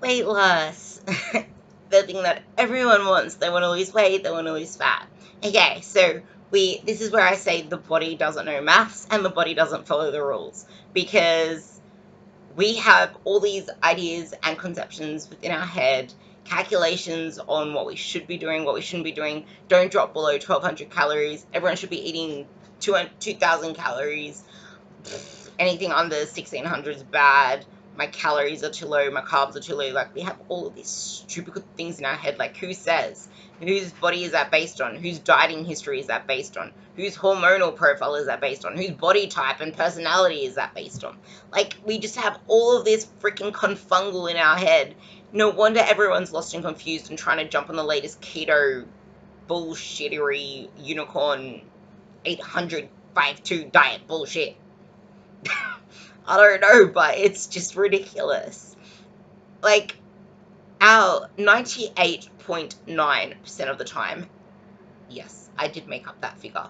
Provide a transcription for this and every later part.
weight loss. The thing that everyone wants. They want to lose weight, they want to lose fat. Okay, so this is where I say the body doesn't know maths and the body doesn't follow the rules, because we have all these ideas and conceptions within our head, calculations on what we should be doing, what we shouldn't be doing. Don't drop below 1200 calories. Everyone should be eating 2000 calories. Anything under 1600 is bad. My calories are too low, my carbs are too low. Like, we have all of these stupid things in our head. Like, who says? Whose body is that based on? Whose dieting history is that based on? Whose hormonal profile is that based on? Whose body type and personality is that based on? Like, we just have all of this freaking confungal in our head. No wonder everyone's lost and confused and trying to jump on the latest keto bullshittery unicorn 800 diet bullshit. I don't know, but it's just ridiculous. Like, our 98.9% of the time, yes, I did make up that figure.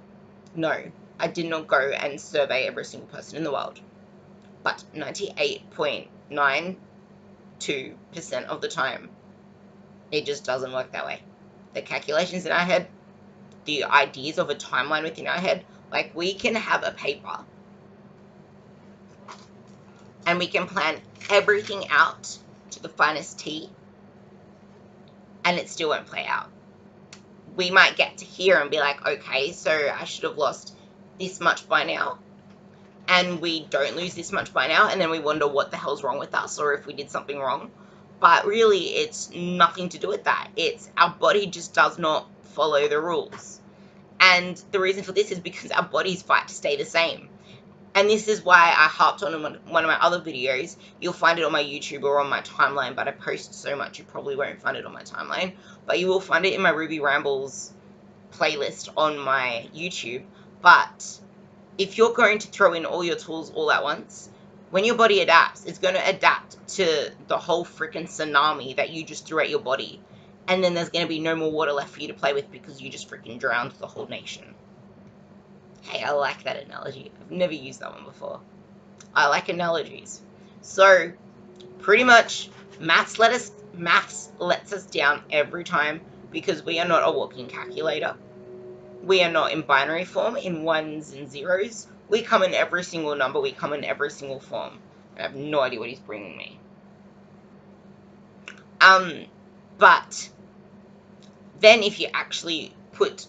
No, I did not go and survey every single person in the world. But 98.92% of the time, it just doesn't work that way. The calculations in our head, the ideas of a timeline within our head, like, we can have a paper and we can plan everything out to the finest T, and it still won't play out. We might get to here and be like, okay, so I should have lost this much by now, and we don't lose this much by now, and then we wonder what the hell's wrong with us, or if we did something wrong. But really, it's nothing to do with that. It's our body just does not follow the rules. And the reason for this is because our bodies fight to stay the same. And this is why I harped on in one of my other videos. You'll find it on my YouTube or on my timeline, but I post so much you probably won't find it on my timeline. But you will find it in my Ruby Rambles playlist on my YouTube. But if you're going to throw in all your tools all at once, when your body adapts, it's going to adapt to the whole freaking tsunami that you just threw at your body. And then there's going to be no more water left for you to play with because you just freaking drowned the whole nation. Hey, I like that analogy. I've never used that one before. I like analogies. So, pretty much, maths lets us down every time because we are not a walking calculator. We are not in binary form, in ones and zeros. We come in every single number. We come in every single form. I have no idea what he's bringing me. But then if you actually put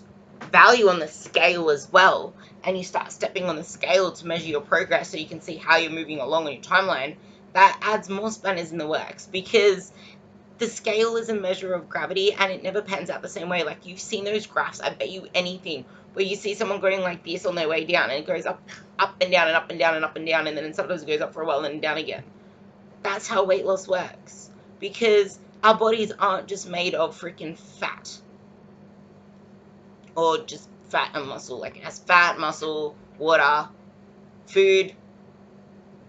value on the scale as well, and you start stepping on the scale to measure your progress so you can see how you're moving along on your timeline, that adds more spanners in the works, because the scale is a measure of gravity and it never pans out the same way. Like, you've seen those graphs, I bet you anything, where you see someone going like this on their way down, and it goes up and down and up and down and up and down, and then sometimes it goes up for a while and then down again. That's how weight loss works, because our bodies aren't just made of freaking fat or just fat and muscle. Like, it has fat, muscle, water, food,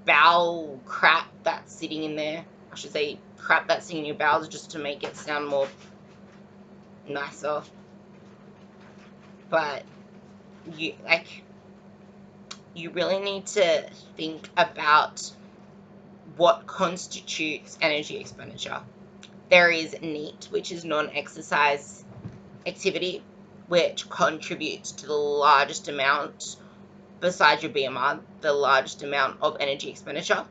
bowel crap that's sitting in there. I should say crap that's sitting in your bowels, just to make it sound more nicer. But you really need to think about what constitutes energy expenditure. There is NEAT, which is non-exercise activity, which contributes to the largest amount, besides your BMR, the largest amount of energy expenditure.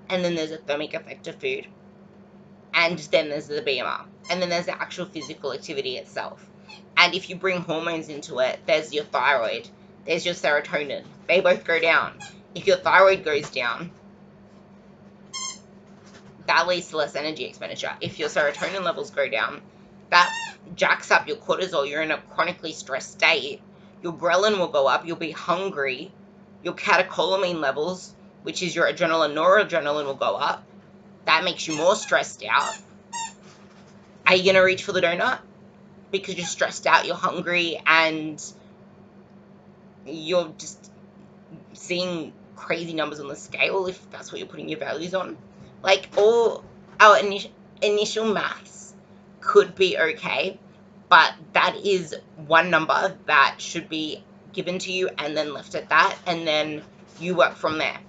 And then there's a thermic effect of food. And then there's the BMR. And then there's the actual physical activity itself. And if you bring hormones into it, there's your thyroid, there's your serotonin. They both go down. If your thyroid goes down, that leads to less energy expenditure. If your serotonin levels go down, that jacks up your cortisol. You're in a chronically stressed state. Your ghrelin will go up. You'll be hungry. Your catecholamine levels, which is your adrenaline, noradrenaline, will go up. That makes you more stressed out. Are you going to reach for the donut? Because you're stressed out, you're hungry, and you're just seeing crazy numbers on the scale, if that's what you're putting your values on. Like, all our initial maths could be okay, but that is one number that should be given to you and then left at that, and then you work from there.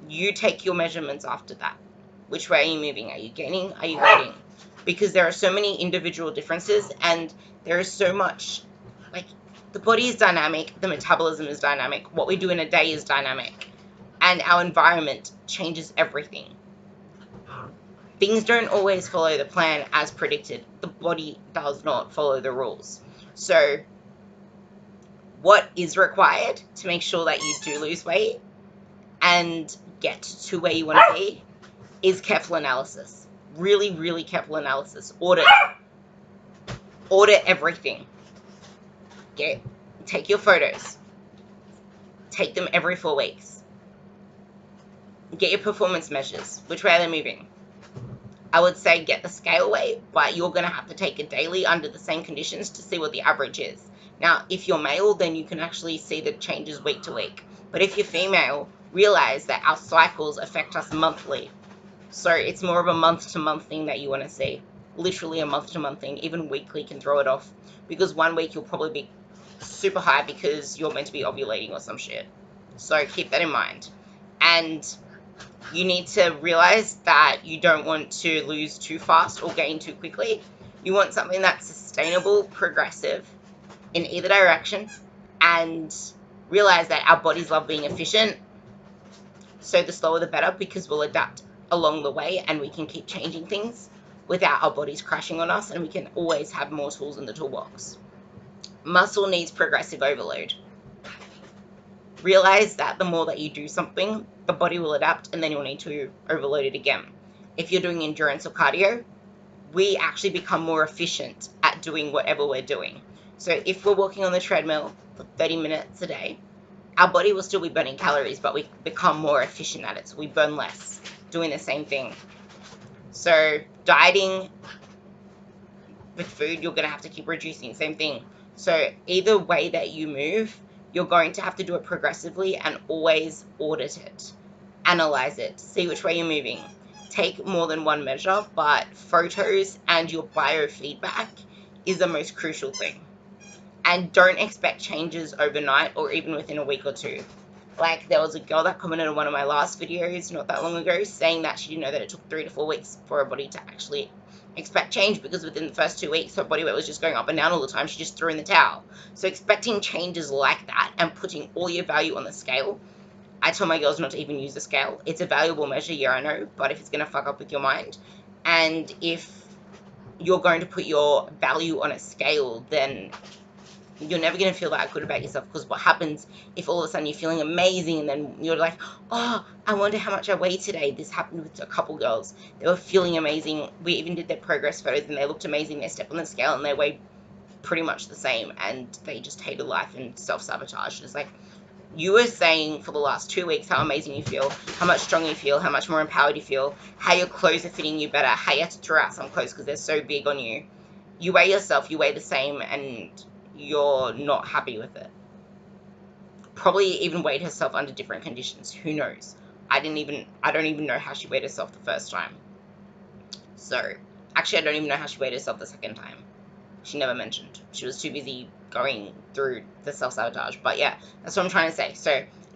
You take your measurements after that. Which way are you moving? Are you gaining? Are you weighting? Because there are so many individual differences, and there is so much, like, the body is dynamic, the metabolism is dynamic, what we do in a day is dynamic, and our environment changes everything. Things don't always follow the plan as predicted. The body does not follow the rules. So what is required to make sure that you do lose weight and get to where you want to be is careful analysis. Really, really careful analysis. Audit everything. Take your photos. Take them every 4 weeks. Get your performance measures. Which way are they moving? I would say get the scale weight, but you're going to have to take it daily under the same conditions to see what the average is. Now, if you're male, then you can actually see the changes week to week. But if you're female, realize that our cycles affect us monthly. So it's more of a month-to-month thing that you want to see. Literally a month-to-month thing. Even weekly can throw it off. Because 1 week you'll probably be super high because you're meant to be ovulating or some shit. So keep that in mind. And you need to realize that you don't want to lose too fast or gain too quickly. You want something that's sustainable, progressive in either direction, and realize that our bodies love being efficient. So the slower the better, because we'll adapt along the way and we can keep changing things without our bodies crashing on us, and we can always have more tools in the toolbox. Muscle needs progressive overload. Realize that the more that you do something, the body will adapt, and then you'll need to overload it again. If you're doing endurance or cardio, we actually become more efficient at doing whatever we're doing. So if we're walking on the treadmill for 30 minutes a day, our body will still be burning calories, but we become more efficient at it. So we burn less doing the same thing. So dieting with food, you're going to have to keep reducing, same thing. So either way that you move, you're going to have to do it progressively and always audit it, analyze it, see which way you're moving. Take more than one measure, but photos and your biofeedback is the most crucial thing. And don't expect changes overnight or even within a week or two. Like, there was a girl that commented on one of my last videos not that long ago saying that she didn't know that it took 3 to 4 weeks for her body to actually expect change, because within the first 2 weeks her body weight was just going up and down all the time. She just threw in the towel. So expecting changes like that and putting all your value on the scale, I tell my girls not to even use the scale. It's a valuable measure, yeah, I know, but if it's going to fuck up with your mind, and if you're going to put your value on a scale, then you're never going to feel that good about yourself. Because what happens if all of a sudden you're feeling amazing and then you're like, oh, I wonder how much I weigh today. This happened with a couple girls. They were feeling amazing. We even did their progress photos and they looked amazing. They stepped on the scale and they weighed pretty much the same, and they just hated life and self-sabotaged. It's like, you were saying for the last 2 weeks how amazing you feel, how much stronger you feel, how much more empowered you feel, how your clothes are fitting you better, how you have to throw out some clothes because they're so big on you. You weigh yourself, you weigh the same, and you're not happy with it. Probably even weighed herself under different conditions. Who knows? I don't even know how she weighed herself the first time. So, actually, I don't even know how she weighed herself the second time. She never mentioned. She was too busy going through the self-sabotage. But yeah, that's what I'm trying to say. So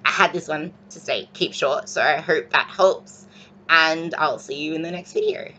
I had this one to say, keep short. So I hope that helps. And I'll see you in the next video.